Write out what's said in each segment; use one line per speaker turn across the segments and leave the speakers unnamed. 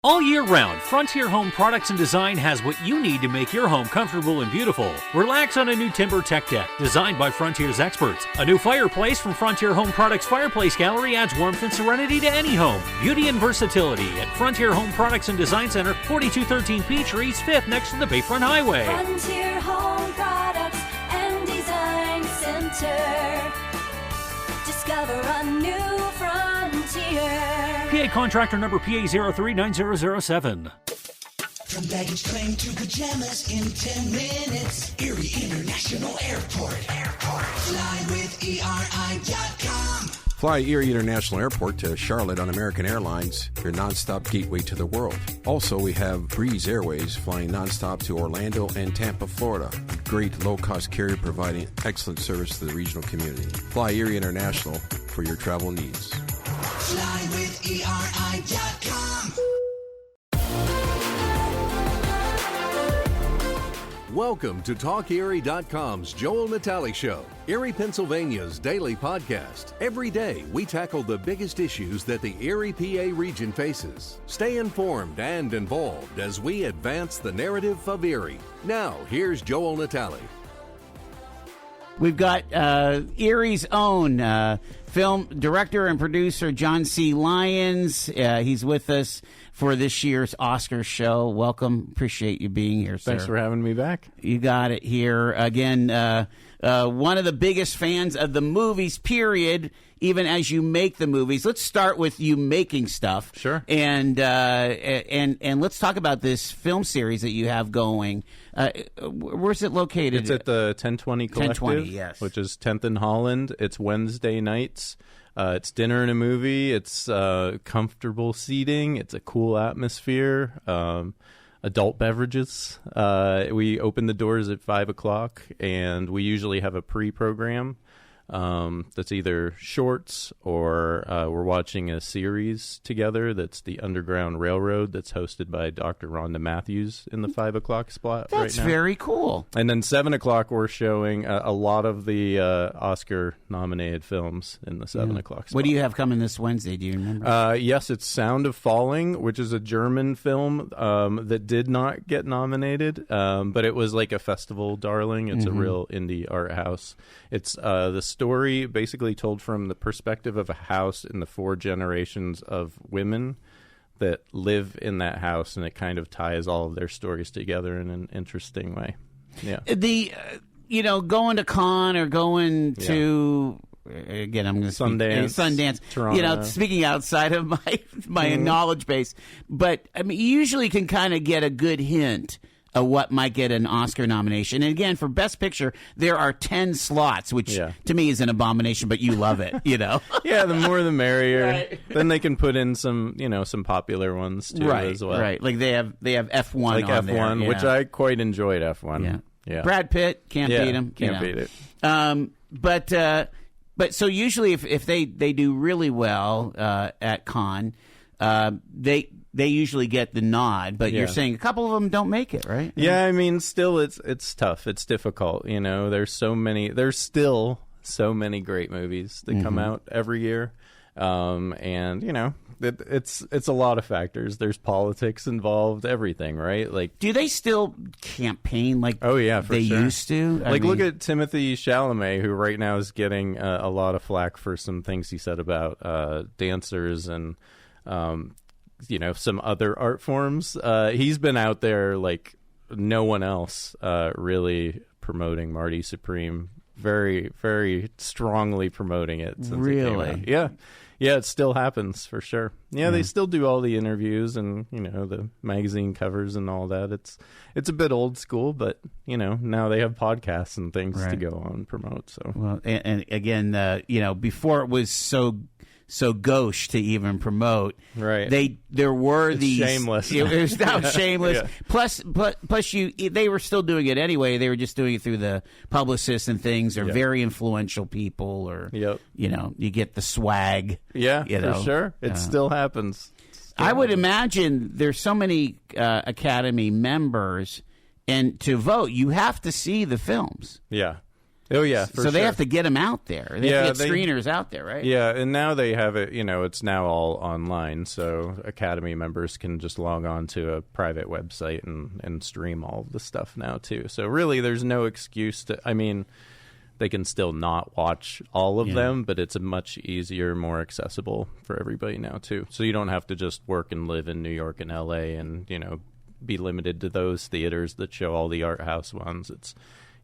All year round, Frontier Home Products and Design has what you need to make your home comfortable and beautiful. Relax on a new timber tech deck designed by Frontier's experts. A new fireplace from Frontier Home Products Fireplace Gallery adds warmth and serenity to any home. Beauty and versatility at Frontier Home Products and Design Center, 4213 Peachtree, 5th next to the Bayfront Highway.
Frontier Home Products and Design Center. Discover a new frontier.
PA contractor number PA039007.
From baggage claim to pajamas in 10 minutes. Erie International Airport. Fly with ERI.com.
Fly Erie International Airport to Charlotte on American Airlines, your nonstop gateway to the world. Also, we have Breeze Airways flying nonstop to Orlando and Tampa, Florida. A great low-cost carrier providing excellent service to the regional community. Fly Erie International for your travel needs.
Fly with ERI.com.
Welcome to TalkErie.com's Joel Natale Show, Erie, Pennsylvania's daily podcast. Every day, we tackle the biggest issues that the Erie, PA region faces. Stay informed and involved as we advance the narrative of Erie. Now, here's Joel Natale.
We've got Erie's own film director and producer, John C. Lyons. He's with us for this year's Oscar show. Welcome. Appreciate you being here, sir.
Thanks for having me back.
You got it here. Again, one of the biggest fans of the movies, period, even as you make the movies. Let's start with you making stuff.
Sure.
And let's talk about this film series that you have going. Where's it located?
It's at the 1020 Collective,
1020, yes.
Which is 10th and Holland. It's Wednesday nights. It's dinner and a movie. It's comfortable seating. It's a cool atmosphere. Adult beverages. We open the doors at 5 o'clock, and we usually have a pre-program that's either shorts or we're watching a series together that's the Underground Railroad that's hosted by Dr. Rhonda Matthews in the 5 o'clock spot right now.
That's very cool.
And then 7 o'clock we're showing a lot of the Oscar-nominated films in the 7 o'clock spot.
What do you have coming this Wednesday? Do you remember?
Yes, it's Sound of Falling, which is a German film that did not get nominated, but it was like a festival darling. It's a real indie art house. It's the story basically told from the perspective of a house in the 4 generations of women that live in that house, and it kind of ties all of their stories together in an interesting way. Yeah.
The going to con or going to again, I'm going to Sundance.
Toronto.
Speaking outside of my knowledge base, but I mean, you usually can kind of get a good hint of what might get an Oscar nomination. And again, for Best Picture, there are 10 slots, which to me is an abomination, but you love it,
Yeah, the more the merrier.
Right.
Then they can put in some popular ones too as well.
Right, like they have F1
like
on
F1,
there.
which I quite enjoyed F1. Yeah.
Brad Pitt, can't beat him.
Can't beat it.
But so usually if they do really well at con, they usually get the nod, but you're saying a couple of them don't make it, right?
Yeah, I mean, still it's tough. It's difficult. There's still so many great movies that come out every year. And it's a lot of factors. There's politics involved, everything, right? Like,
do they still campaign like
for
they
sure.
used to?
Look at Timothy Chalamet, who right now is getting a lot of flack for some things he said about dancers and some other art forms. He's been out there like no one else, really promoting Marty Supreme, very, very strongly promoting it. Since it came out. Yeah, it still happens for sure. Yeah, they still do all the interviews and the magazine covers and all that. It's a bit old school, but now they have podcasts and things to go on and promote. So
well, and again, before it was so gauche to even promote.
Right.
There were these
shameless.
It was now shameless. Plus they were still doing it anyway. They were just doing it through the publicists and things, or very influential people, or you get the swag.
Yeah, for sure. It still happens.
I would imagine there's so many Academy members, and to vote, you have to see the films.
Yeah. Oh yeah, for
so they
sure.
have to get them out there. They have to get screeners out there, right?
Yeah, and now they have it. It's now all online, so Academy members can just log on to a private website and stream all of the stuff now too. So really, there's no excuse to. I mean, they can still not watch all of them, but it's a much easier, more accessible for everybody now too. So you don't have to just work and live in New York and LA and be limited to those theaters that show all the art house ones.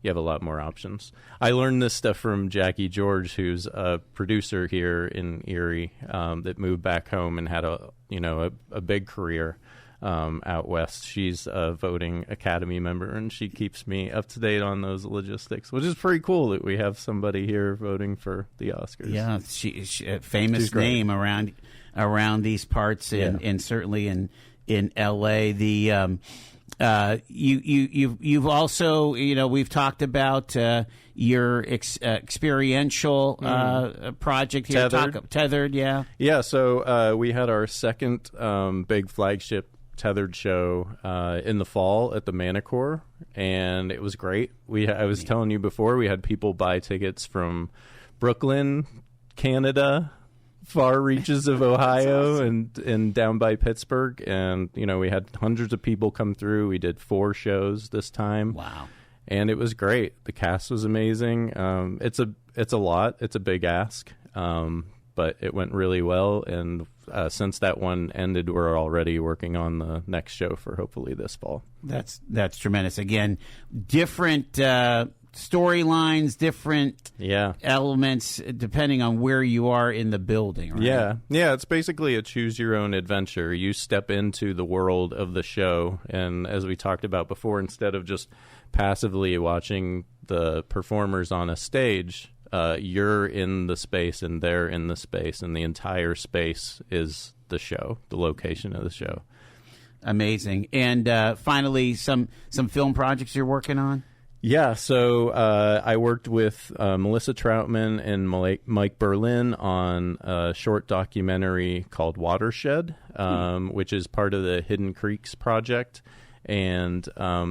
You have a lot more options. I learned this stuff from Jackie George, who's a producer here in Erie, that moved back home and had a big career out west. She's a voting Academy member, and she keeps me up to date on those logistics, which is pretty cool that we have somebody here voting for the Oscars.
Yeah, she a famous name around these parts, and certainly in L.A. The you've also we've talked about your experiential project here. Tethered, yeah.
So we had our second big flagship Tethered show in the fall at the Manicore, and it was great. I was telling you before, we had people buy tickets from Brooklyn, Canada, far reaches of Ohio, awesome. and down by Pittsburgh, and we had hundreds of people come through. We did 4 shows this time.
Wow.
And it was great. The cast was amazing. It's a lot. It's a big ask, but it went really well. And since that one ended, we're already working on the next show for hopefully this fall.
That's tremendous. Again, different storylines, different elements depending on where you are in the building, right?
Yeah, it's basically a choose your own adventure. You step into the world of the show, and as we talked about before, instead of just passively watching the performers on a stage, you're in the space and they're in the space, and the entire space is the show, the location of the show.
Berlin. And finally, some film projects you're working on?
Yeah, so I worked with Melissa Troutman and Mike Berlin on a short documentary called Watershed, which is part of the Hidden Creeks project. And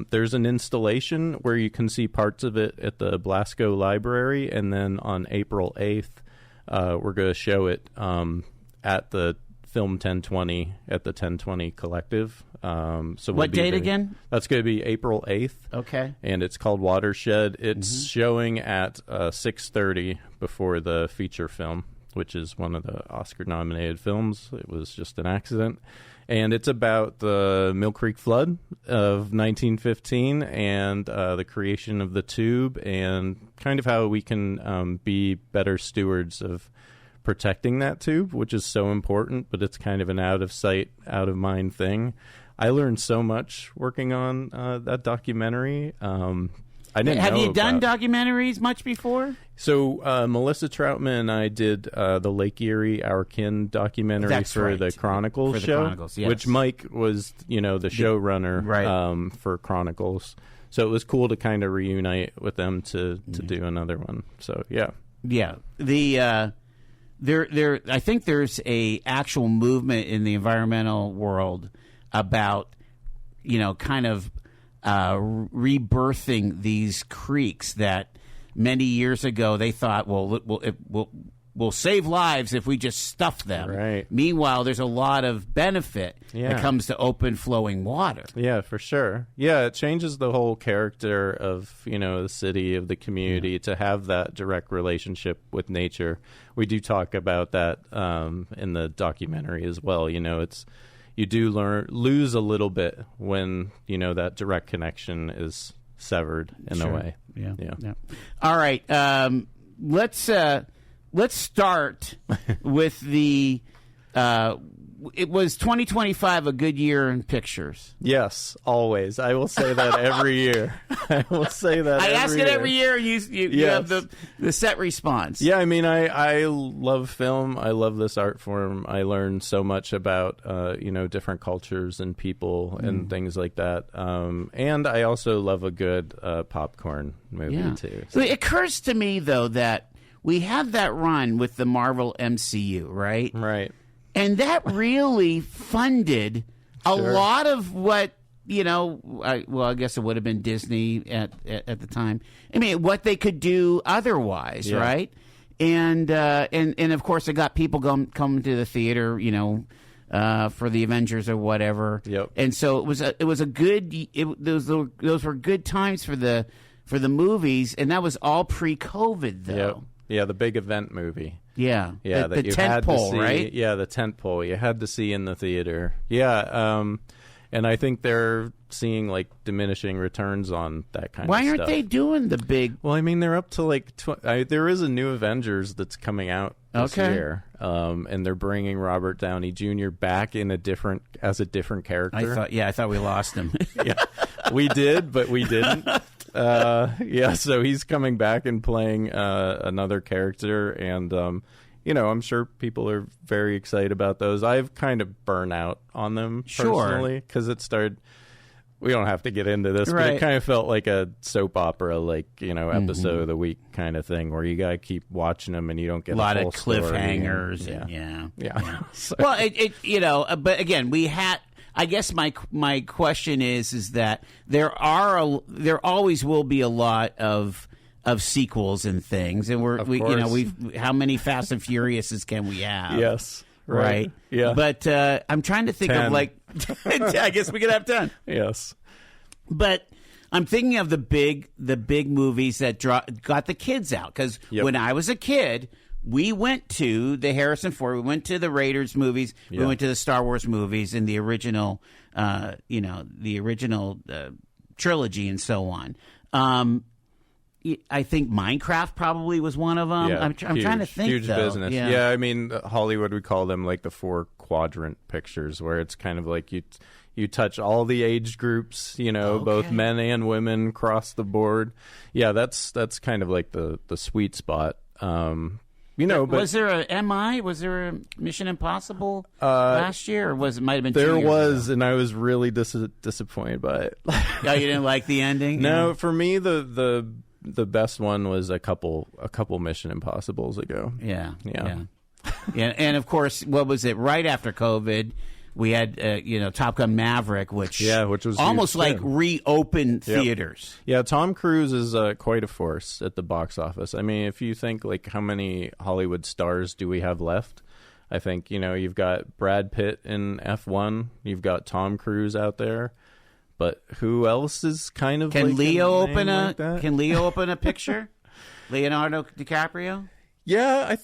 there's an installation where you can see parts of it at the Blasco Library. And then on April 8th, we're going to show it at the Film 1020 at the 1020 Collective. So
what date again?
That's going to be April 8th.
Okay.
And it's called Watershed. It's showing at 6:30 before the feature film, which is one of the Oscar-nominated films. It was just an accident. And it's about the Mill Creek flood of 1915 and the creation of the tube, and kind of how we can be better stewards of protecting that tube, which is so important, but it's kind of an out of sight, out of mind thing. I learned so much working on that documentary. I didn't
Have
know
you done
about...
documentaries much before?
So Melissa Troutman and I did the Lake Erie Our Kin documentary the Chronicles show,
Chronicles, yes.
which Mike was, the showrunner for Chronicles. So it was cool to kind of reunite with them to do another one. So yeah. The I think there's a actual movement in the environmental world about kind of rebirthing these creeks that many years ago they thought, we'll save lives if we just stuff them. Right.
Meanwhile, there's a lot of benefit that comes to open flowing water.
Yeah, for sure. Yeah, it changes the whole character of, the city, of the community, to have that direct relationship with nature. We do talk about that in the documentary as well. You do lose a little bit when, that direct connection is severed in a way.
Yeah. All right. Let's start with the. It was 2025 a good year in pictures?
Yes, always. I will say that every year. I
ask it every year, and you have the set response.
Yeah, I mean, I love film. I love this art form. I learn so much about different cultures and people and things like that. And I also love a good popcorn movie too.
So it occurs to me though that we had that run with the Marvel MCU, right?
Right.
And that really funded a lot of what I guess it would have been Disney at the time. I mean, what they could do otherwise, right? And of course, it got people coming to the theater, for the Avengers or whatever.
Yep.
And so it was a good. Those were good times for the movies, and that was all pre-COVID, though.
Yep. Yeah, the big event movie.
Yeah.
Yeah,
the tent pole, right?
Yeah, the tent pole you had to see in the theater. Yeah, and I think they're seeing like diminishing returns on that kind of stuff.
Why aren't they doing the big?
Well, I mean, they're up to like there is a new Avengers that's coming out this year, and they're bringing Robert Downey Jr. back in as a different character.
I thought we lost him.
Yeah, we did, but we didn't. So he's coming back and playing another character, and I'm sure people are very excited about those. I've kind of burnt out on them personally because it started. We don't have to get into this, but it kind of felt like a soap opera, episode of the week kind of thing, where you got to keep watching them and you don't get a
lot
full
of cliffhangers.
Story.
Yeah.
So.
Well, but again, we had. I guess my question is that there always will be a lot of sequels and things, and how many Fast and Furiouses can we have?
Yes.
Right.
Yeah.
But I'm trying to think
10.
of I guess we could have 10.
Yes.
But I'm thinking of the big movies that got the kids out, because when I was a kid, we went to the Harrison Ford, we went to the Raiders movies, we went to the Star Wars movies and the original, trilogy and so on. I think Minecraft probably was one of them.
Yeah,
I'm trying to think.
Huge
though.
business. Yeah, I mean, Hollywood would call them like the 4 quadrant pictures, where it's kind of like you touch all the age groups, both men and women across the board. Yeah, that's kind of like the sweet spot. But
was there a MI? Was there a Mission Impossible last year, or might have been?
There
2 years
was,
ago?
and I was really disappointed by it.
Oh, you didn't like the ending?
No, for me the best one was a couple Mission Impossibles ago.
Yeah. And of course, what was it? Right after COVID, we had Top Gun Maverick, which was almost like reopened theaters.
Yeah, Tom Cruise is quite a force at the box office. I mean, if you think like how many Hollywood stars do we have left? I think you've got Brad Pitt in F1, you've got Tom Cruise out there, but who else is kind of
Can
like
Leo open a picture? Leonardo DiCaprio?
Yeah, I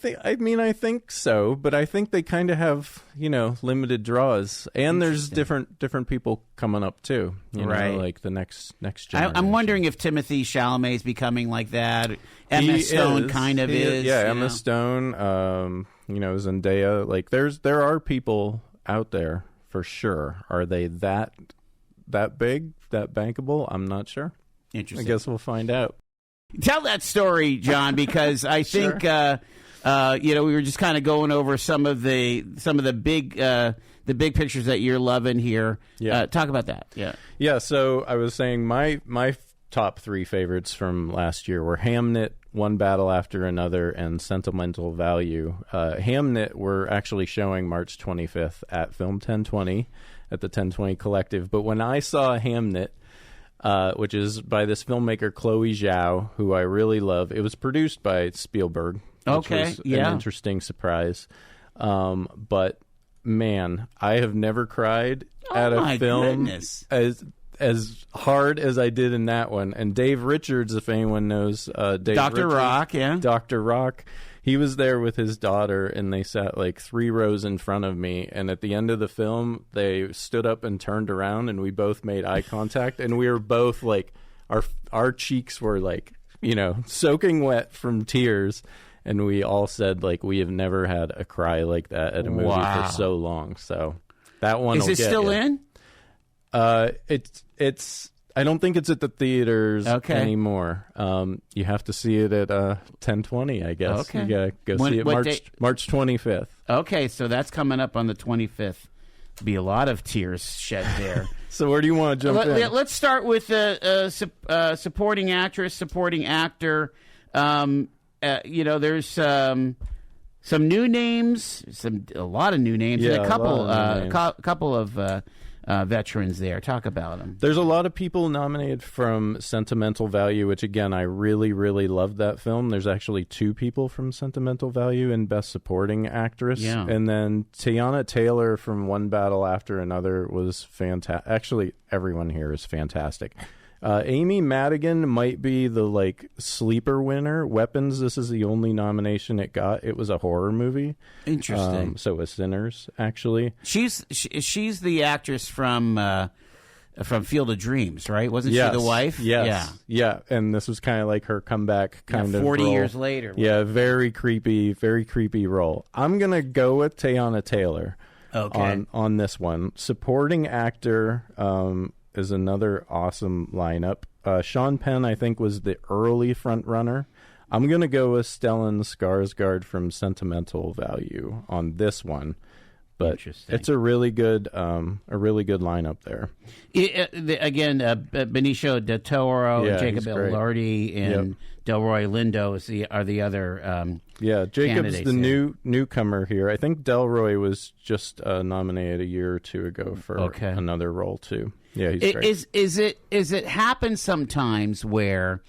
think so, but I think they kind of have, limited draws, and there's different people coming up too, like the next generation.
I'm wondering if Timothée Chalamet is becoming like that. Emma Stone kind of is.
Yeah, Emma Stone, Zendaya, like there are people out there for sure. Are they that big, that bankable? I'm not sure.
Interesting.
I guess we'll find out.
Tell that story, John, because I think we were just kind of going over some of the big pictures that you're loving here.
Yeah.
Talk about that. Yeah.
Yeah. So I was saying my top 3 favorites from last year were Hamnet, One Battle After Another, and Sentimental Value. Hamnet we're actually showing March 25th at Film 1020 at the 1020 Collective. But when I saw Hamnet, which is by this filmmaker Chloe Zhao, who I really love. It was produced by Spielberg, which was an interesting surprise. But man, I have never cried at a film as hard as I did in that one. And Dave Richards, if anyone knows,
Dr. Rock,
Dr. Rock. He was there with his daughter, and they sat like 3 rows in front of me. And at the end of the film, they stood up and turned around, and we both made eye contact. And we were both like, our cheeks were like, soaking wet from tears. And we all said like, we have never had a cry like that at a movie for so long. So that one
is it still in?
It's. I don't think it's at the theaters anymore. You have to see it at 10:20, I guess.
Okay.
You gotta go see it March 25th.
Okay, so that's coming up on the 25th. Be a lot of tears shed there.
So where do you want to jump in?
Let's start with supporting actress, supporting actor. There's some new names, a lot of new names, and a couple of veterans there. Talk about them.
There's a lot of people nominated from Sentimental Value, which, again, I really, really loved that film. There's actually 2 people from Sentimental Value in Best Supporting Actress.
Yeah.
And then Tiana Taylor from One Battle After Another was fantastic. Actually, everyone here is fantastic. Amy Madigan might be the sleeper winner. Weapons, this is the only nomination it got. It was a horror movie.
Interesting.
So was Sinners, actually.
She's the actress from Field of Dreams, right? Wasn't she the wife?
Yes. Yeah. And this was kind of like her comeback kind of
40
role.
years later.
Yeah, very creepy role. I'm going to go with Tiana Taylor on this one. Supporting actor is another awesome lineup. Sean Penn, I think, was the early front runner. I'm going to go with Stellan Skarsgård from Sentimental Value on this one. But it's a really good lineup there.
Again, Benicio del Toro,
Yeah,
Jacob
he's great.
Elordi, and Delroy Lindo are the other.
Jacob's the
there.
newcomer here. I think Delroy was just nominated a year or 2 ago for another role too. Yeah, he's great.
Is it happen sometimes where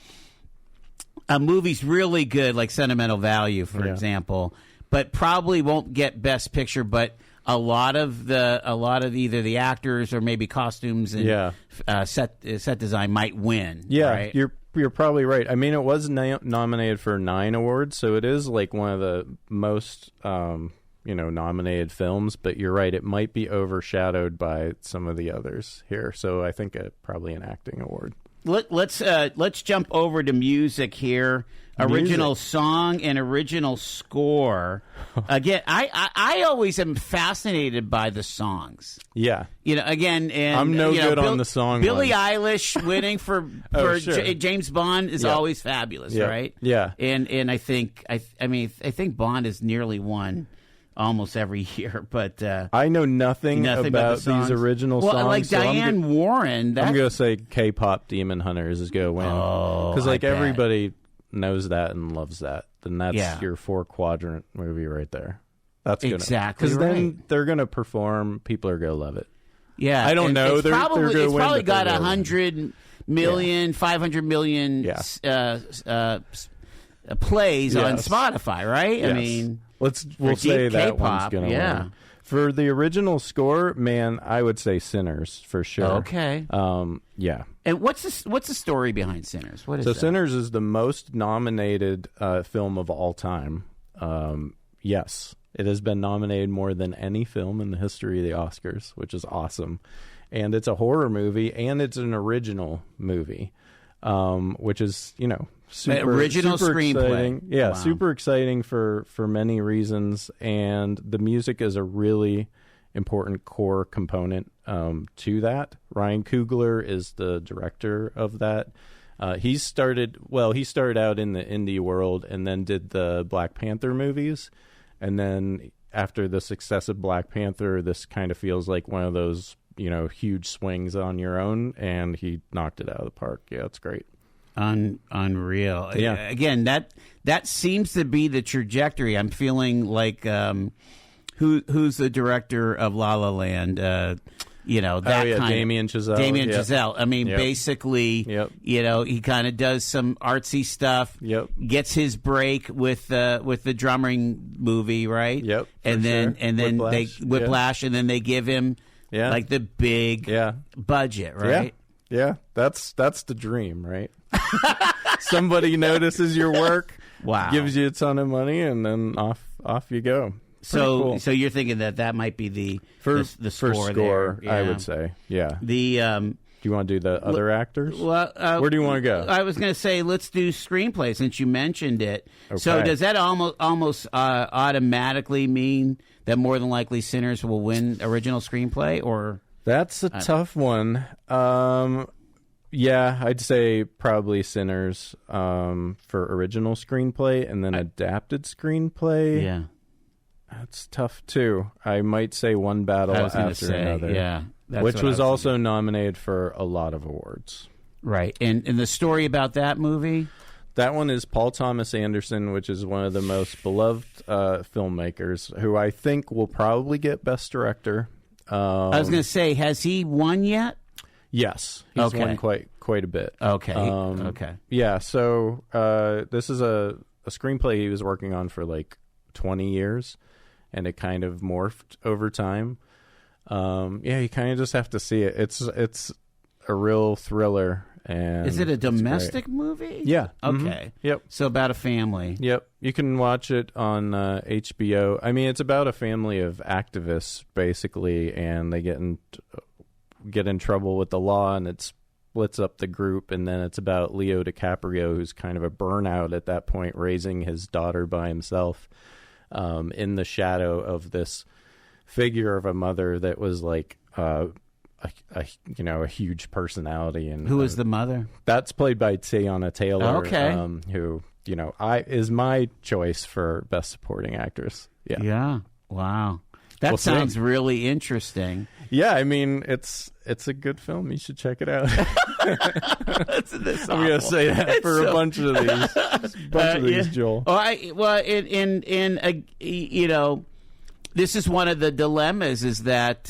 a movie's really good, like Sentimental Value, for example, but probably won't get Best Picture, but a lot of either the actors or maybe costumes and set design might win.
Yeah,
right?
You're probably right. I mean, it was nominated for 9 awards, so it is like one of the most nominated films. But you're right; it might be overshadowed by some of the others here. So I think probably an acting award.
Let's jump over to music here. Original song and original score. Again, I always am fascinated by the songs.
Yeah.
Again, and
I'm good on the song.
Billie
one.
Eilish winning for
Sure.
James Bond is always fabulous, right?
Yeah.
And I think I think Bond has nearly won almost every year, but
I know nothing about these original songs.
Well, like Diane Warren,
I'm going to say K-pop Demon Hunters is going to win because everybody knows that and loves that. Then that's your 4-quadrant movie right there. That's
exactly
because then they're going to perform. People are going to love it.
Yeah,
I don't know.
It's probably got 100 million, 500 million plays on Spotify, right?
Yes.
I mean,
we'll say that one's
K-pop,
going to win. For the original score, man, I would say Sinners for sure.
Okay.
Yeah.
And what's the story behind Sinners? What is that?
Sinners is the most nominated film of all time. Yes, it has been nominated more than any film in the history of the Oscars, which is awesome. And it's a horror movie, and it's an original movie, which is super
screenplay.
Exciting. Yeah,
wow.
Super exciting for many reasons, and the music is a really important core component to that. Ryan Coogler is the director of that. He started out in the indie world and then did the Black Panther movies, and then after the success of Black Panther, this kind of feels like one of those huge swings on your own, and he knocked it out of the park. Yeah, it's great.
Unreal.
Yeah.
Again, that seems to be the trajectory. I'm feeling like who's the director of La La Land?
Damien Chazelle.
Damien Chazelle. I mean, basically, he kind of does some artsy stuff.
Yep.
Gets his break with the drumming movie, right?
Yep.
And then Whiplash, and then they give him like the big budget, right?
Yeah, that's the dream, right? Somebody notices your work, gives you a ton of money, and then off you go.
So you're thinking that might be the score there. Yeah.
I would say, yeah.
The
do you want to do the other actors?
Well,
where do you want to go?
I was going to say let's do screenplay since you mentioned it.
Okay.
So does that almost automatically mean that more than likely Sinners will win original screenplay, or?
That's a tough one. Yeah, I'd say probably Sinners for original screenplay, and then adapted screenplay.
Yeah,
that's tough too. I might say One Battle After Another.
Yeah,
which was also nominated for a lot of awards.
Right, and the story about that movie.
That one is Paul Thomas Anderson, which is one of the most beloved filmmakers, who I think will probably get Best Director.
I was going to say, has he won yet?
Yes, he's won quite a bit.
Okay. Okay.
Yeah. So this is a screenplay he was working on for like 20 years, and it kind of morphed over time. Yeah, you kind of just have to see it. It's a real thriller. And
is it a domestic movie?
Yeah.
Okay.
Mm-hmm. Yep.
So about a family.
Yep. You can watch it on HBO. I mean, it's about a family of activists basically, and they get in trouble with the law, and it splits up the group. And then it's about Leo DiCaprio, who's kind of a burnout at that point, raising his daughter by himself, in the shadow of this figure of a mother that was like a huge personality. And
who is the mother?
That's played by Teyana Taylor.
Okay.
Who is my choice for best supporting actress. Yeah.
Yeah. Wow. That sounds really interesting.
Yeah, I mean it's a good film. You should check it out. I'm going to say that for a bunch of these, Joel. This is one of the dilemmas is that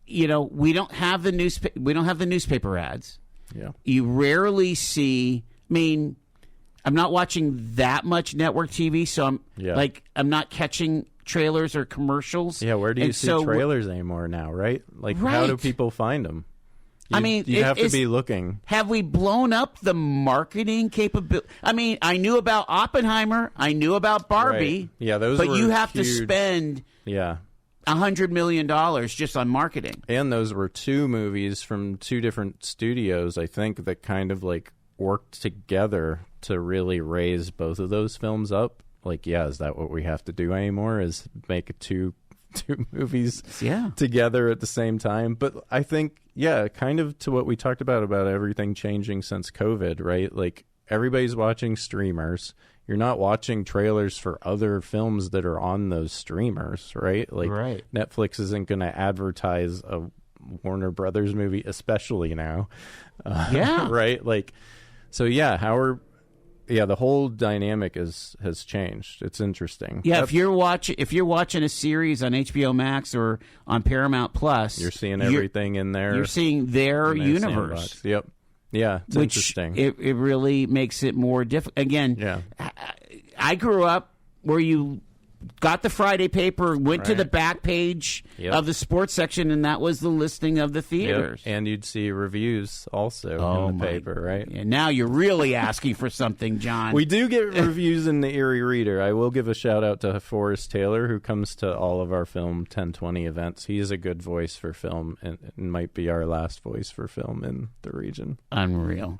we don't have the newspaper ads. Yeah.
You rarely see. I mean, I'm not watching that much network TV, so I'm not catching trailers or commercials.
Yeah, where do you see trailers anymore now, right? Like,
right.
How do people find them? You have to be looking.
Have we blown up the marketing capability? I mean, I knew about Oppenheimer. I knew about Barbie.
Right. Yeah, those
but
were
you have
huge.
to spend $100 million just on marketing.
And those were two movies from two different studios, I think, that kind of like worked together to really raise both of those films up. Like, is that what we have to do anymore? Is make two movies together at the same time? But I think, kind of to what we talked about everything changing since COVID, right? Like, everybody's watching streamers. You're not watching trailers for other films that are on those streamers, right? Like, Netflix isn't going to advertise a Warner Brothers movie, especially now. Right? Like, so the whole dynamic has changed. It's interesting.
Yeah, if you're watching a series on HBO Max or on Paramount Plus,
you're seeing everything in there.
You're seeing their universe.
Sandbox. Yep. Yeah, it's interesting.
It really makes it more difficult. Again, I grew up where you got the Friday paper, went to the back page of the sports section, and that was the listing of the theaters.
Yep. And you'd see reviews also in the paper, right?
Yeah, now you're really asking for something, John.
We do get reviews in the Erie Reader. I will give a shout out to Forrest Taylor, who comes to all of our Film 1020 events. He's a good voice for film, and might be our last voice for film in the region.
Unreal.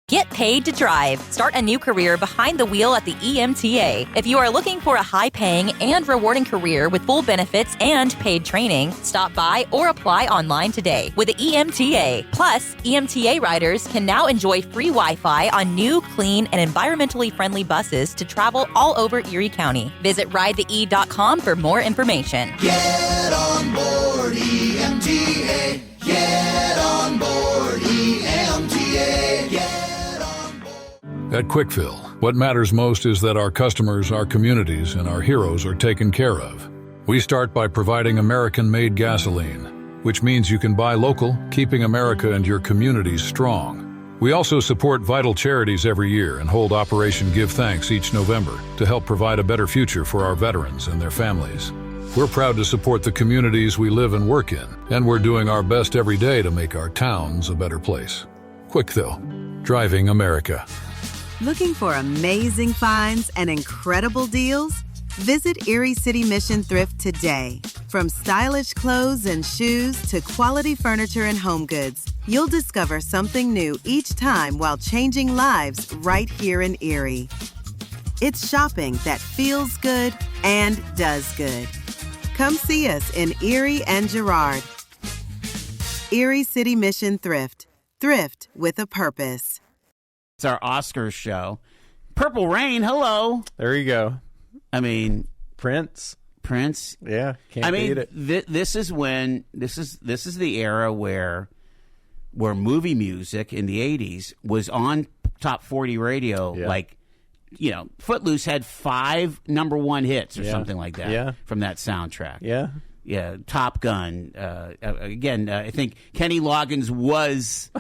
Get paid to drive. Start a new career behind the wheel at the EMTA. If you are looking for a high-paying and rewarding career with full benefits and paid training, stop by or apply online today with the EMTA. Plus, EMTA riders can now enjoy free Wi-Fi on new, clean, and environmentally friendly buses to travel all over Erie County. Visit ridethee.com for more information.
Get on board EMTA. Get on board EMTA.
At Quickfill, what matters most is that our customers, our communities, and our heroes are taken care of. We start by providing American-made gasoline, which means you can buy local, keeping America and your communities strong. We also support vital charities every year and hold Operation Give Thanks each November to help provide a better future for our veterans and their families. We're proud to support the communities we live and work in, and we're doing our best every day to make our towns a better place. Quickfill, driving America.
Looking for amazing finds and incredible deals? Visit Erie City Mission Thrift today. From stylish clothes and shoes to quality furniture and home goods, you'll discover something new each time while changing lives right here in Erie. It's shopping that feels good and does good. Come see us in Erie and Girard. Erie City Mission Thrift. Thrift with a purpose.
It's our Oscars show. Purple Rain, hello.
There you go.
I mean,
Prince.
Yeah,
can't beat it.
This is the era where movie music in the 80s was on top 40 radio like Footloose had 5 #1 hits or something like that from that soundtrack. Yeah, Top Gun. Again, I think Kenny Loggins was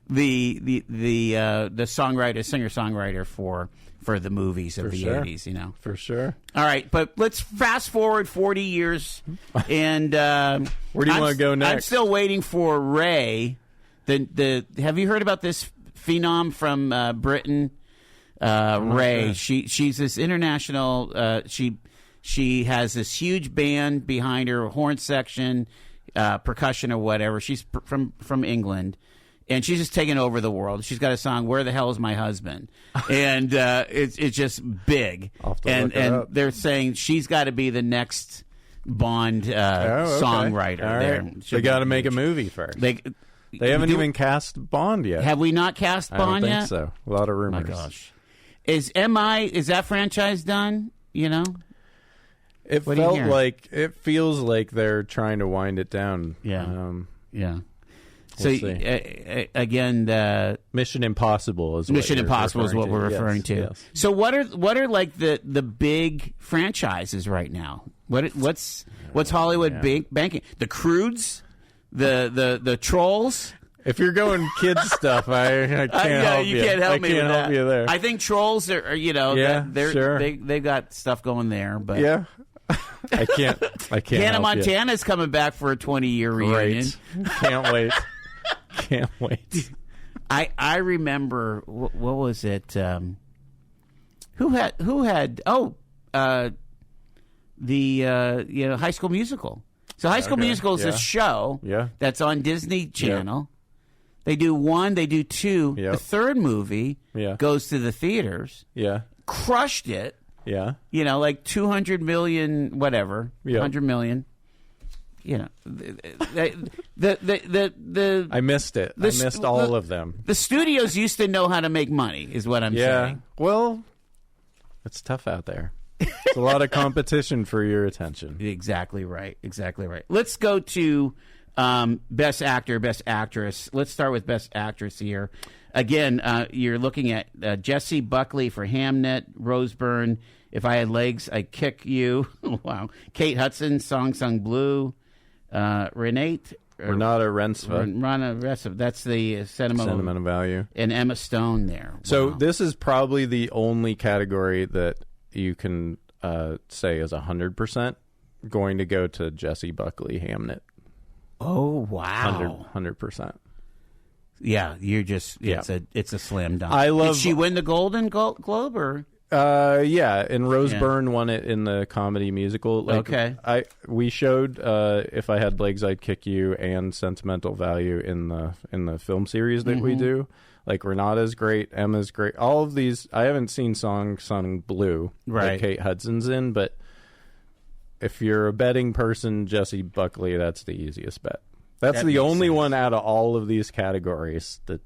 the songwriter, singer-songwriter for the movies of the 80s.
For sure.
All right, but let's fast forward 40 years, and
where do you want to go next?
I'm still waiting for Ray. Have you heard about this phenom from Britain? Ray. She's this international. She has this huge band behind her, horn section, percussion or whatever. She's from England, and she's just taking over the world. She's got a song, "Where the Hell Is My Husband?" and it's just big. And they're saying she's got to be the next Bond songwriter.
All
there.
Right. They got to make a movie first. They haven't even cast Bond yet.
Have we not cast Bond yet?
I don't think so. A lot of rumors.
My gosh. Is that franchise done?
It feels like they're trying to wind it down.
Yeah. So again,
Mission Impossible is
what we're referring to.
Yes.
So what are like the big franchises right now? What's Hollywood banking? The Croods, the Trolls.
If you're going kids stuff, I can't help you.
You can't help me with that.
Help you there.
I think Trolls are they got stuff going there, but
yeah. I can't.
Hannah Montana's coming back for a 20-year reunion.
Can't wait.
I remember what was it? Who had the High School Musical. So High School Musical is a show that's on Disney Channel. They do 1, they do 2. The third movie goes to the theaters. Crushed it. Like 200 million, whatever, 100 million. I
missed it. I missed all of them.
The studios used to know how to make money, is what I'm saying.
Well, it's tough out there. It's a lot of competition for your attention.
Exactly right. Let's go to Best Actor, Best Actress. Let's start with Best Actress here. Again, you're looking at Jessie Buckley for Hamnet, Rose Byrne, If I Had Legs, I'd Kick You. Wow. Kate Hudson, Song Sung Blue. Renata Rensva. That's the sentimental
value.
And Emma Stone there. Wow.
So this is probably the only category that you can say is 100% going to go to Jessie Buckley, Hamnet.
Oh, wow.
100%.
Yeah, you're just it's a slam dunk.
Did
she win the Golden Globe or?
And Rose Byrne won it in the comedy musical. We showed If I Had Legs, I'd Kick You and Sentimental Value in the film series that we do. Like Renata's great, Emma's great. All of these, I haven't seen Song Sung Blue that Kate Hudson's in, but if you're a betting person, Jessie Buckley, that's the easiest bet. That's the only one out of all of these categories that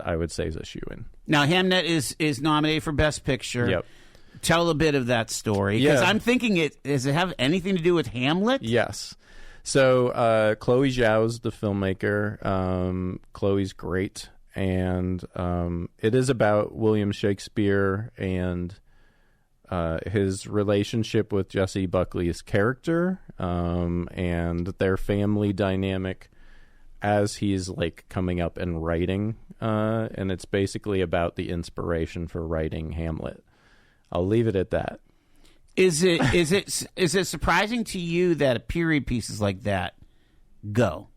I would say is a shoe-in.
Now, Hamnet is nominated for Best Picture.
Yep.
Tell a bit of that story. Because I'm thinking, does it have anything to do with Hamlet?
Yes. So Chloe Zhao's the filmmaker. Chloe's great. And it is about William Shakespeare and his relationship with Jessie Buckley's character and their family dynamic as he's like coming up and writing. And it's basically about the inspiration for writing Hamlet. I'll leave it at that.
Is it surprising to you that period pieces like that go?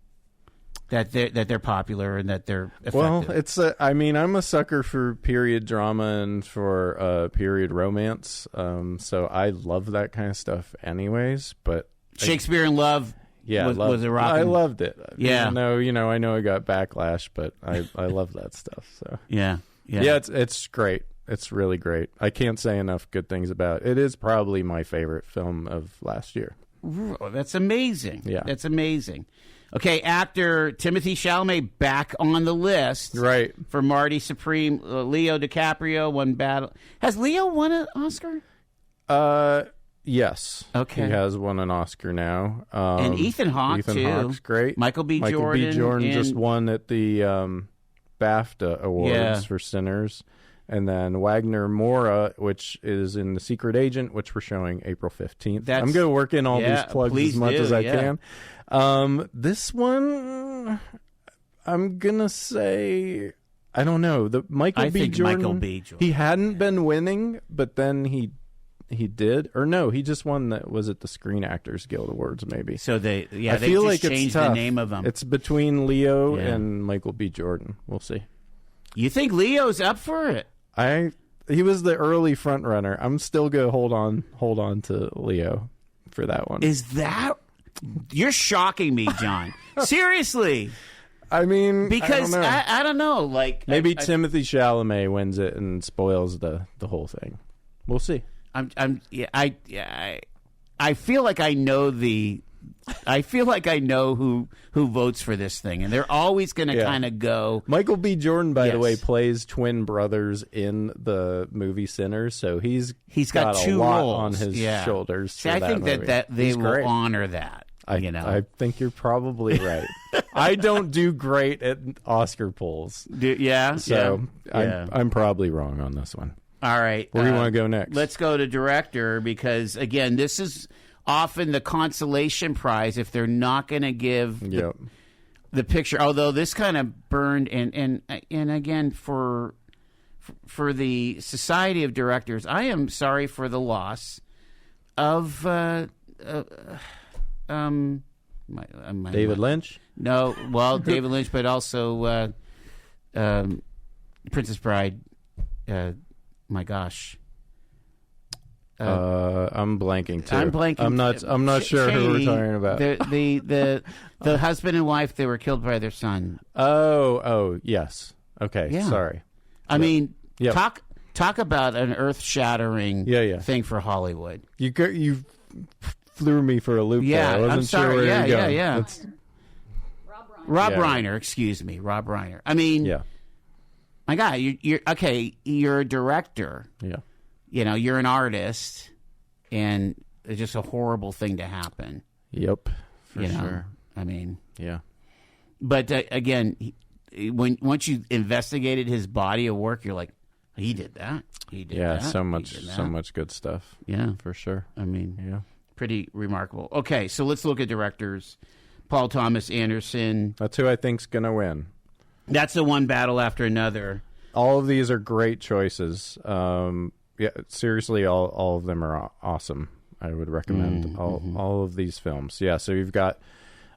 That they're popular and that they're effective?
Well, I'm a sucker for period drama and for period romance. So I love that kind of stuff anyways. But
Shakespeare in Love was a rock.
I loved it.
Yeah.
I know I got backlash, but I love that stuff. So
yeah.
It's great. It's really great. I can't say enough good things about it. It is probably my favorite film of last year.
That's amazing.
Yeah.
That's amazing. Okay, actor Timothée Chalamet back on the list.
Right.
For Marty Supreme. Leo DiCaprio won battle. Has Leo won an Oscar?
Yes.
Okay.
He has won an Oscar now.
And Ethan Hawke, too.
Ethan Hawke's great.
Michael B. Jordan
just won at the BAFTA Awards for Sinners. And then Wagner Mora, which is in The Secret Agent, which we're showing April 15th. I'm going to work in all these plugs as much as I can. This one, I'm going to say, I don't know. Michael B. Jordan, he hadn't been winning, but then he did. Or no, he just won was it the Screen Actors Guild Awards maybe.
So they
feel
just
like
changed the name of them.
It's between Leo and Michael B. Jordan. We'll see.
You think Leo's up for it?
He was the early front runner. I'm still gonna hold on to Leo for that one.
Is that? You're shocking me, John. Seriously.
I mean,
because I don't know. Like
maybe Timothée Chalamet wins it and spoils the whole thing. We'll see.
I feel like I know who votes for this thing, and they're always going to kind of go.
Michael B. Jordan, by the way, plays twin brothers in the movie Sinners, so he's
got
a
two
lot
roles
on his shoulders.
See, I think that they will honor that.
I think you're probably right. I don't do great at Oscar polls. I'm probably wrong on this one.
All right.
Where do you want to go next?
Let's go to director because, again, this is often the consolation prize if they're not going to give the picture. Although this kind of burned, and again, for the Society of Directors, I am sorry for the loss of
David Lynch?
No, well, David Lynch, but also Princess Bride. My gosh.
I'm blanking too.
I'm blanking.
I'm not sure who we're talking about.
The husband and wife, they were killed by their son.
Oh, yes. Okay, sorry.
I mean, talk about an earth-shattering thing for Hollywood.
You threw me for a loop.
Yeah,
there. I wasn't
I'm sorry.
Sure where
Yeah. Rob Reiner, excuse me, Rob Reiner. I mean, my God, you're okay. You're a director.
Yeah.
You know, you're an artist, and it's just a horrible thing to happen.
Yep, for sure.
I mean,
yeah.
But again, once you investigated his body of work, you're like, he did that. He did that.
Yeah, so much good stuff.
Yeah,
for sure.
I mean, pretty remarkable. Okay, so let's look at directors. Paul Thomas Anderson.
That's who I think's gonna win.
That's the one battle after another.
All of these are great choices. Seriously, all of them are awesome. I would recommend all of these films. Yeah, so you've got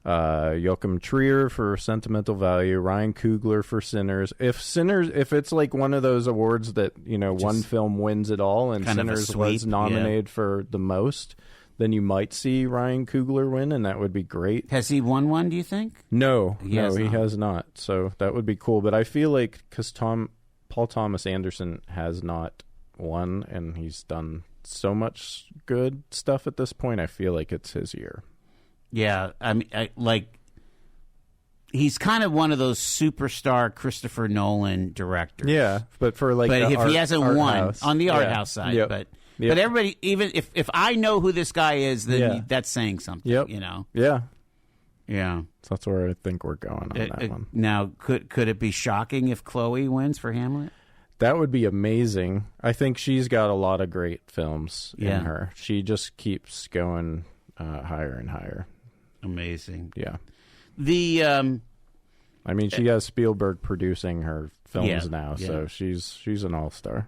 Joachim Trier for Sentimental Value, Ryan Coogler for Sinners. If it's like one of those awards that one film wins it all, and Sinners was nominated for the most, then you might see Ryan Coogler win, and that would be great.
Has he won one, do you think?
No, he has not. So that would be cool. But I feel like because Paul Thomas Anderson has not won, and he's done so much good stuff at this point, I feel like it's his year.
Yeah, I mean, he's kind of one of those superstar Christopher Nolan directors.
Yeah, but for
he hasn't won
house.
On the art house side, but everybody, even if I know who this guy is, then that's saying something.
Yep.
Yeah.
So that's where I think we're going on that one.
Now, could it be shocking if Chloe wins for Hamlet?
That would be amazing. I think she's got a lot of great films in her. She just keeps going higher and higher.
Amazing.
Yeah.
I
mean, she has Spielberg producing her films now, so she's an all-star.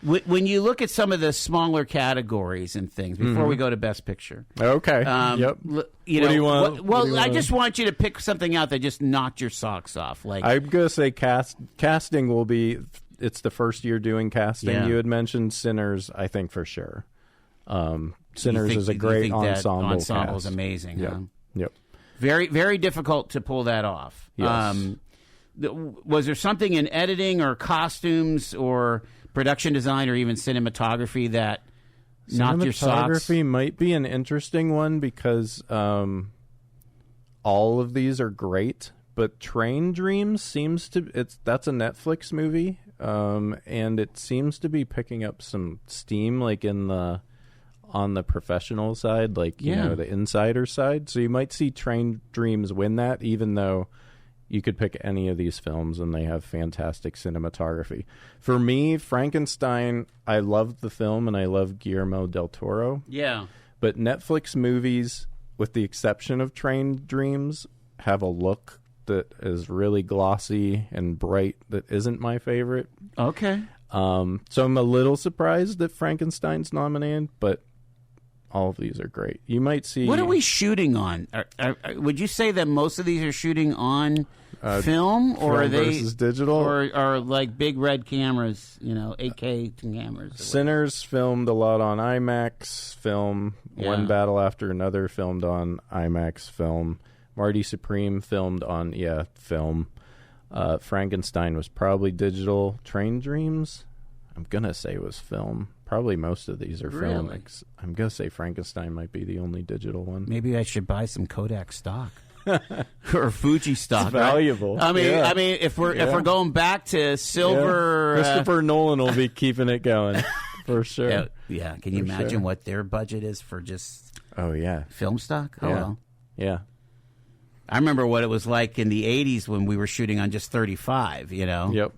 When you look at some of the smaller categories and things, before we go to Best Picture.
Okay. Yep.
What do you want? I just want you to pick something out that just knocked your socks off. Like
I'm going to say casting will be... It's the first year doing casting. Yeah. You had mentioned Sinners, I think, for sure. Sinners is a great ensemble.
Ensemble is amazing.
Yep.
Huh?
Yep.
Very, very difficult to pull that off.
Yes.
Was there something in editing or costumes or production design or even cinematography that knocked your socks?
Cinematography might be an interesting one because all of these are great, but Train Dreams that's a Netflix movie. And it seems to be picking up some steam, like on the professional side, like the insider side. So you might see Train Dreams win that, even though You could pick any of these films, and they have fantastic cinematography. For me, Frankenstein, I loved the film, and I love Guillermo del Toro.
Yeah.
But Netflix movies, with the exception of Train Dreams, have a look that is really glossy and bright that isn't my favorite.
Okay.
So I'm a little surprised that Frankenstein's nominated, but all of these are great. You might see...
What are we shooting on? Would you say that most of these are shooting on film, or are they
versus digital,
or like big red cameras, 8K cameras?
Sinners filmed a lot on IMAX film.
Yeah.
One Battle After Another filmed on IMAX film. Marty Supreme filmed on film. Frankenstein was probably digital. Train Dreams, I'm gonna say was film. Probably most of these are film.
Really?
I'm gonna say Frankenstein might be the only digital one.
Maybe I should buy some Kodak stock or Fuji stock.
It's valuable.
Right? I mean, if we're going back to silver,
Christopher Nolan will be keeping it going for sure.
Yeah. Can you imagine what their budget is for just?
Oh yeah,
film stock. Oh
yeah.
well.
Yeah.
I remember what it was like in the 80s when we were shooting on just 35,
Yep.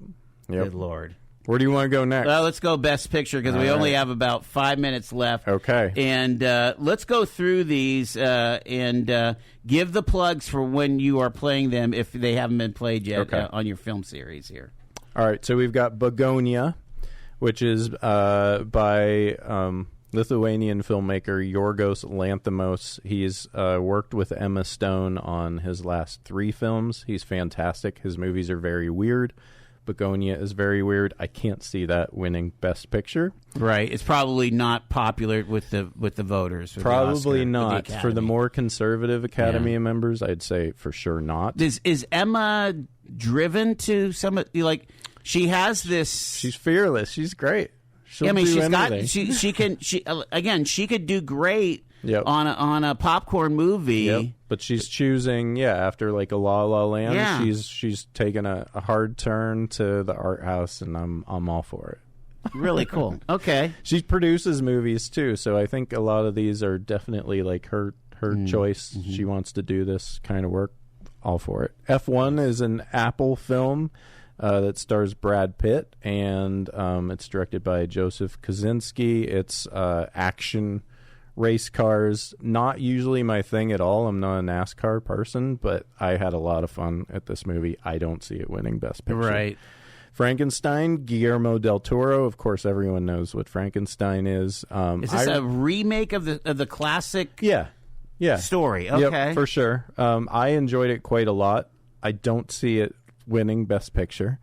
Good Lord.
Where do you want to go next?
Well, let's go Best Picture because we only have about 5 minutes left.
Okay.
And let's go through these and give the plugs for when you are playing them if they haven't been played yet on your film series here.
All right. So we've got Begonia, which is by Lithuanian filmmaker Yorgos Lanthimos. He's worked with Emma Stone on his last 3 films. He's fantastic. His movies are very weird. Begonia is very weird. I can't see that winning Best Picture.
Right. It's probably not popular with the voters.
Probably not. For the more conservative Academy members, I'd say for sure not.
Is Emma driven to some like she has this?
She's fearless. She's great. She'll
she's
do
got
anything.
she could do great
Yep.
on a popcorn movie.
Yep. But she's choosing, after like a La La Land,
Yeah.
she's taken a hard turn to the art house, and I'm all for it.
Really cool. Okay.
She produces movies too, so I think a lot of these are definitely like her choice.
Mm-hmm.
She wants to do this kind of work. All for it. F1 is an Apple film that stars Brad Pitt, and it's directed by Joseph Kosinski. It's action race cars. Not usually my thing at all. I'm not a NASCAR person, but I had a lot of fun at this movie. I don't see it winning Best Picture.
Right.
Frankenstein, Guillermo del Toro. Of course, everyone knows what Frankenstein is.
Is this a remake of the classic?
Yeah.
Story. Okay.
Yep, for sure. I enjoyed it quite a lot. I don't see it winning Best Picture.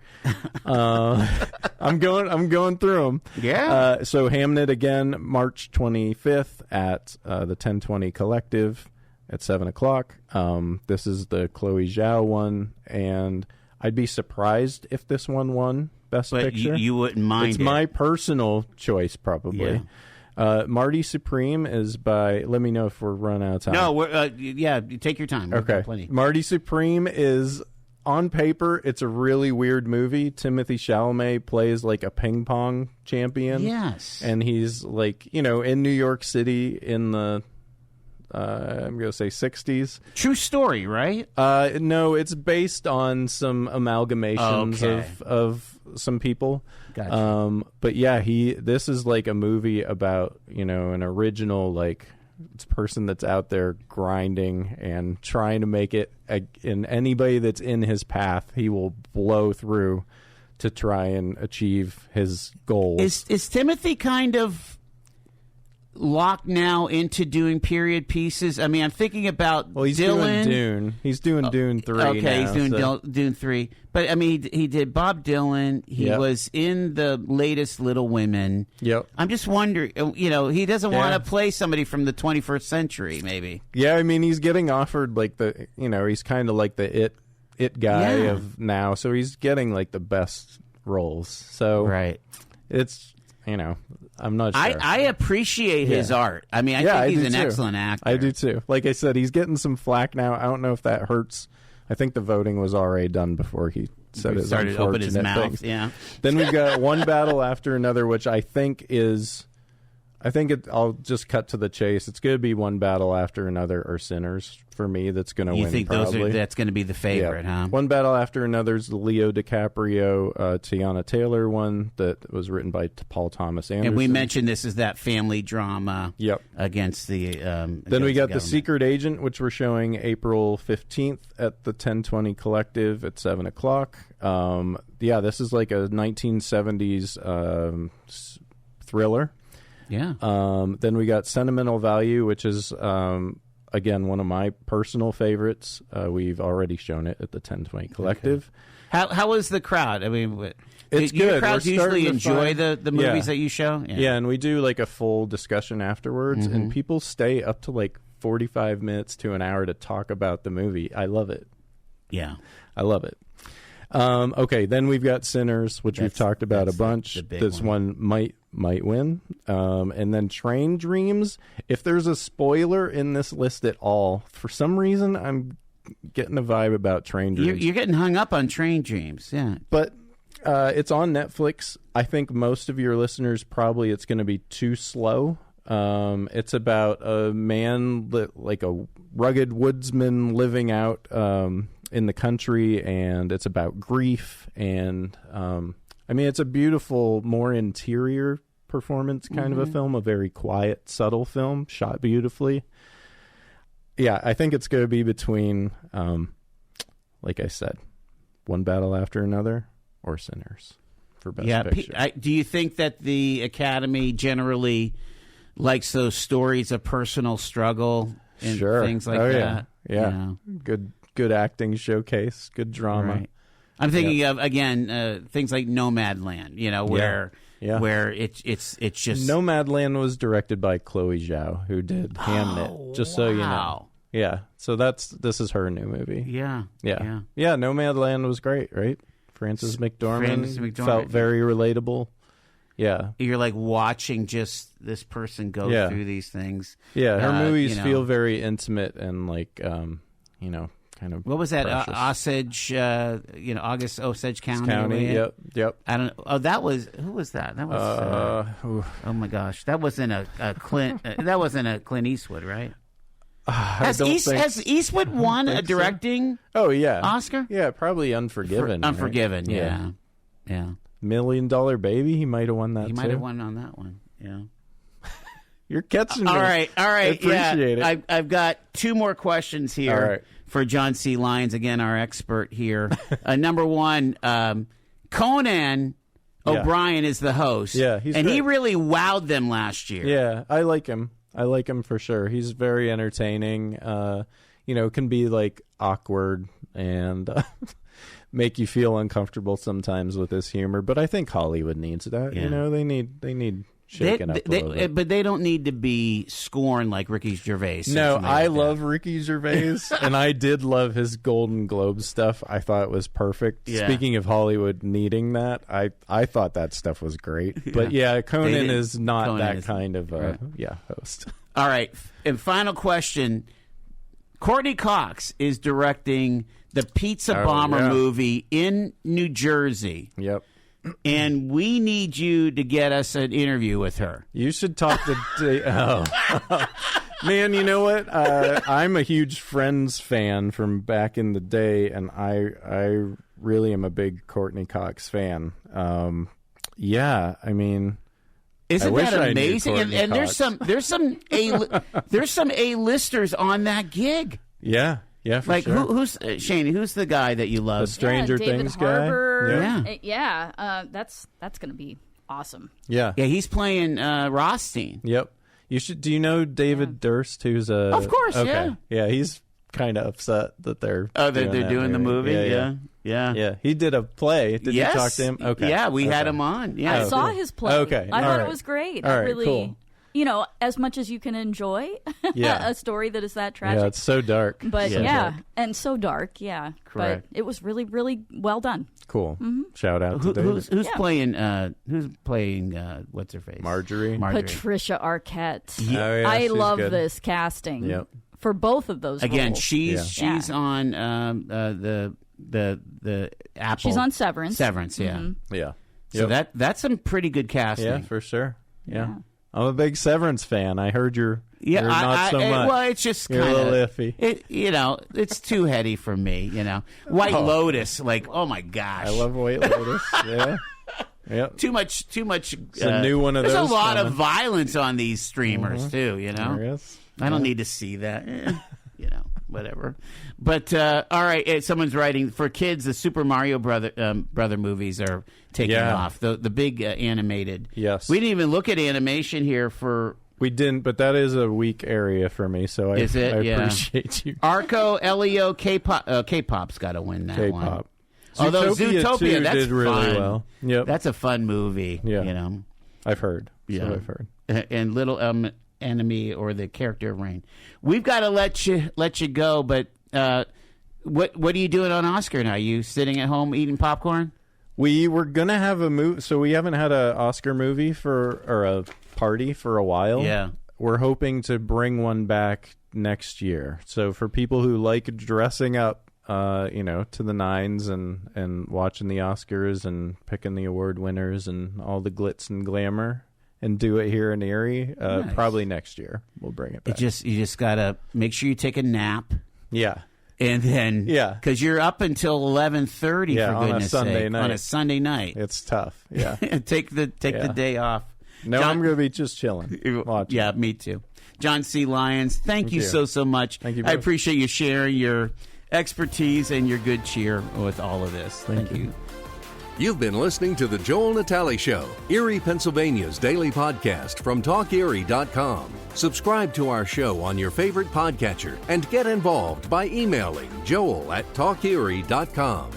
I'm going through them.
Yeah.
So Hamnet again, March 25th at the 1020 Collective at 7:00. This is the Chloe Zhao one, and I'd be surprised if this one won Best Picture.
You wouldn't mind.
It's my personal choice, probably.
Yeah.
Marty Supreme is by. Let me know if we're running out of time.
No, you take your time. We've got plenty.
Marty Supreme is. On paper, it's a really weird movie. Timothy Chalamet plays like a ping pong champion.
Yes.
And he's like, in New York City in the, I'm going to say 60s.
True story, right?
No, it's based on some amalgamations of some people.
Gotcha.
But yeah, this is like a movie about, an original, like, person that's out there grinding and trying to make it, and anybody that's in his path, he will blow through to try and achieve his goals.
Is Timothy kind of locked now into doing period pieces? I mean, I'm thinking about
he's
Dylan.
doing Dune. He's doing Dune 3
Okay,
now,
he's doing Dune 3. But, I mean, he did Bob Dylan. He was in the latest Little Women.
Yep.
I'm just wondering, he doesn't want to play somebody from the 21st century, maybe.
Yeah, I mean, he's getting offered, like, he's kind of like the it guy of now. So he's getting, like, the best roles. So
right.
It's, I'm not sure.
I appreciate his art. I mean, I think he's an excellent actor.
I do too. Like I said, he's getting some flack now. I don't know if that hurts. I think the voting was already done before he said his
started to open his mouth.
things.
Yeah.
Then we've got One Battle After Another, which I think is I think I'll just cut to the chase. It's going to be One Battle After Another or Sinners for me. That's going to win.
You think
probably.
that's going to be the favorite, huh?
One Battle After Another is the Leo DiCaprio, Tiana Taylor one that was written by Paul Thomas Anderson.
And we mentioned this is that family drama.
Yep.
Against the.
Then we got The Secret Agent, which we're showing April 15th at the 1020 Collective at 7 o'clock. This is like a 1970s thriller.
Yeah.
Then we got Sentimental Value, which is, again, one of my personal favorites. We've already shown it at the 1020 Collective.
Okay. How was the crowd? I mean,
it's
your
good.
crowds usually enjoy the movies that you show?
Yeah, and we do like a full discussion afterwards, and people stay up to like 45 minutes to an hour to talk about the movie. I love it.
Yeah.
I love it. Okay, then we've got Sinners, which we've talked about a bunch. This one might win. And then Train Dreams. If there's a spoiler in this list at all, for some reason I'm getting a vibe about Train Dreams.
You're getting hung up on Train Dreams, yeah.
But it's on Netflix. I think most of your listeners probably it's going to be too slow. It's about a man, like a rugged woodsman living out in the country, and it's about grief. And it's a beautiful, more interior performance kind of a film, a very quiet, subtle film, shot beautifully. Yeah, I think it's going to be between, like I said, One Battle After Another or Sinners for Best Picture.
Do you think that the Academy generally likes those stories of personal struggle and things like that?
Yeah. Good acting showcase, good drama.
Right. I'm thinking of, again, things like Nomadland, where it's just...
Nomadland was directed by Chloe Zhao, who did Hamnet, just so you know. Yeah, so this is her new movie.
Yeah.
Nomadland was great, right? Frances McDormand felt very relatable. Yeah,
you're like watching just this person go through these things.
Yeah, her movies feel very intimate and like, kind of.
What was that?
Osage,
August Osage County.
Yep.
I don't. Oh, that was who was that? That was. Oh my gosh, that wasn't a Clint. That wasn't a Clint Eastwood, right? Has Eastwood won a directing?
Oh yeah,
Oscar.
Yeah, probably Unforgiven.
Unforgiven. Right? Yeah.
$1 Million Baby. He might have won that.
He might have won on that one. Yeah.
You're catching me.
All right.
I appreciate it.
I've got two more questions here for John C. Lyons, again, our expert here. Number one, Conan O'Brien is the host.
Yeah,
he really wowed them last year.
Yeah, I like him. I like him for sure. He's very entertaining. Can be like awkward and make you feel uncomfortable sometimes with his humor. But I think Hollywood needs that. Yeah. They need shaken up a little bit.
But they don't need to be scorned like Ricky Gervais.
No, I love Ricky Gervais, and I did love his Golden Globe stuff. I thought it was perfect. Yeah. Speaking of Hollywood needing that, I thought that stuff was great. But Conan is not that kind of host.
All right, and final question. Courtney Cox is directing the Pizza Bomber movie in New Jersey.
Yep.
And we need you to get us an interview with her.
You should talk to... Man, you know what? I'm a huge Friends fan from back in the day, and I really am a big Courtney Cox fan.
Isn't that amazing? And there's some A-listers on that gig.
Yeah, for
like
sure.
Who's Shani? Who's the guy that you love?
The Stranger Things
guy.
guy.
That's going to be awesome.
Yeah,
he's playing Rothstein.
Yep. Do you know David Durst? Who's a?
Of course,
yeah. He's kind of upset that they're
doing the movie. Yeah.
He did a play. Did you talk to him? Okay.
Yeah, we had him on. Yeah,
I saw his play.
Okay,
I thought it was great.
All right,
really,
cool.
As much as you can enjoy a story that is that tragic.
Yeah, it's so dark.
But and so dark. Yeah,
correct.
But it was really, really well done.
Cool. Mm-hmm. Shout out to David.
Who's playing? Who's playing? What's her face?
Marjorie.
Patricia Arquette.
Yeah. Oh, yeah,
I love
good.
This casting.
Yep.
For both of those
again,
roles.
she's on the Apple.
She's on Severance.
Severance, yeah.
Yeah.
So that's some pretty good casting.
Yeah, for sure. Yeah. I'm a big Severance fan. I heard you're not so much.
Well, it's just
kind
of
a little iffy.
It's too heady for me. White Lotus, like, oh my gosh,
I love White Lotus. Yeah. Yep.
Too much.
It's a new one of
there's
those.
There's a lot of violence on these streamers too.
There is.
I don't need to see that. Whatever. But all right, someone's writing for kids. The Super Mario brother movies are taking off. The big animated.
Yes.
We didn't even look at animation here for.
We didn't, but that is a weak area for me. So I appreciate you.
Arco, Leo, K-pop. K-pop's got to win that one.
K-pop.
Although Zootopia, that's
did really
fun.
well. Yep.
That's a fun movie.
Yeah. I've heard.
Yeah.
So I've heard.
And Little Enemy or the Character of Rain. We've got to let you go, but what are you doing on Oscar now? Are you sitting at home eating popcorn?
We were gonna have a movie, so we haven't had an Oscar movie or a party for a while.
Yeah,
we're hoping to bring one back next year. So for people who like dressing up, to the nines and watching the Oscars and picking the award winners and all the glitz and glamour, and do it here in Erie,
nice.
Probably next year we'll bring it back.
You just gotta make sure you take a nap.
Yeah.
And then, because you're up until 11:30 for goodness sake, on a Sunday night.
It's tough. Yeah,
take the day off.
No, I'm going to be just chilling. Watching.
Yeah, me too. John C. Lyons, thank you so much.
Thank you.
I appreciate you sharing your expertise and your good cheer with all of this. Thank you.
You've been listening to The Joel Natale Show, Erie, Pennsylvania's daily podcast from TalkErie.com. Subscribe to our show on your favorite podcatcher and get involved by emailing joel@TalkErie.com.